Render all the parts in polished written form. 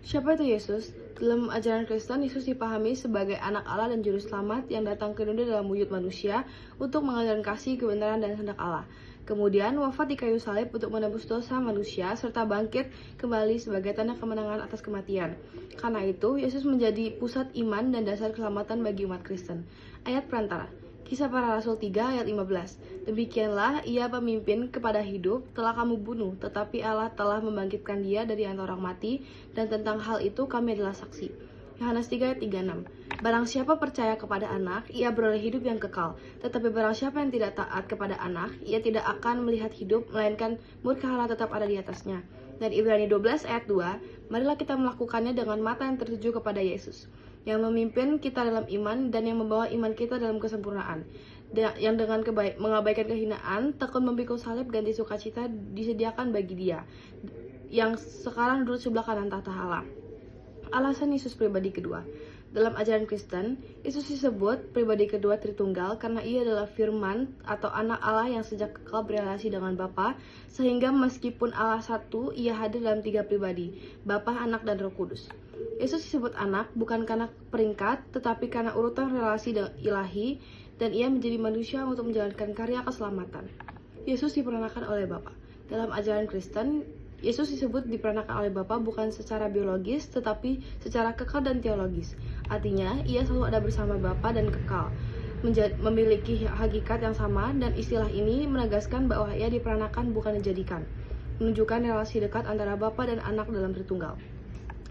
Siapa itu Yesus? Dalam ajaran Kristen, Yesus dipahami sebagai anak Allah dan juru selamat yang datang ke dunia dalam wujud manusia untuk mengajarkan kasih, kebenaran, dan kehendak Allah. Kemudian wafat di kayu salib untuk menebus dosa manusia serta bangkit kembali sebagai tanda kemenangan atas kematian. Karena itu, Yesus menjadi pusat iman dan dasar keselamatan bagi umat Kristen. Ayat perantara. Kisah Para Rasul 3 ayat 15. Demikianlah ia pemimpin kepada hidup, telah kamu bunuh, tetapi Allah telah membangkitkan dia dari antara orang mati, dan tentang hal itu kami adalah saksi. Yohanes 3 ayat 36. Barang siapa percaya kepada anak, ia beroleh hidup yang kekal. Tetapi barang siapa yang tidak taat kepada anak, ia tidak akan melihat hidup, melainkan murka Allah tetap ada di atasnya. Dan Ibrani 12 ayat 2, marilah kita melakukannya dengan mata yang tertuju kepada Yesus, yang memimpin kita dalam iman dan yang membawa iman kita dalam kesempurnaan, yang dengan mengabaikan kehinaan, tekun memikul salib, ganti sukacita disediakan bagi dia, yang sekarang duduk sebelah kanan tahta Allah. Alasan Yesus pribadi kedua. Dalam ajaran Kristen, Yesus disebut pribadi kedua Tritunggal karena ia adalah firman atau anak Allah yang sejak kekal berrelasi dengan Bapa, sehingga meskipun Allah satu, ia hadir dalam tiga pribadi, Bapa, Anak, dan Roh Kudus. Yesus disebut anak bukan karena peringkat, tetapi karena urutan relasi ilahi, dan ia menjadi manusia untuk menjalankan karya keselamatan. Yesus diperanakan oleh Bapa. Dalam ajaran Kristen, Yesus disebut diperanakan oleh Bapa bukan secara biologis, tetapi secara kekal dan teologis. Artinya, ia selalu ada bersama Bapa dan kekal, memiliki hakikat yang sama, dan istilah ini menegaskan bahwa ia diperanakan bukan dijadikan, menunjukkan relasi dekat antara Bapa dan Anak dalam Tritunggal.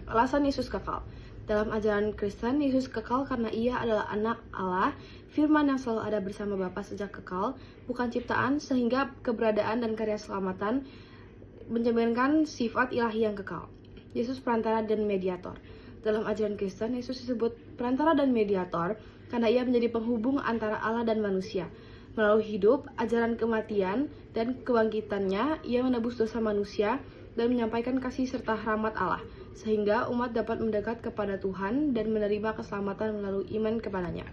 Alasan Yesus kekal. Dalam ajaran Kristen, Yesus kekal karena ia adalah anak Allah, firman yang selalu ada bersama Bapa sejak kekal, bukan ciptaan, sehingga keberadaan dan karya keselamatan mencerminkan sifat ilahi yang kekal. Yesus perantara dan mediator. Dalam ajaran Kristen, Yesus disebut perantara dan mediator karena ia menjadi penghubung antara Allah dan manusia. Melalui hidup, ajaran kematian, dan kebangkitannya, ia menebus dosa manusia dan menyampaikan kasih serta rahmat Allah, sehingga umat dapat mendekat kepada Tuhan dan menerima keselamatan melalui iman kepadanya.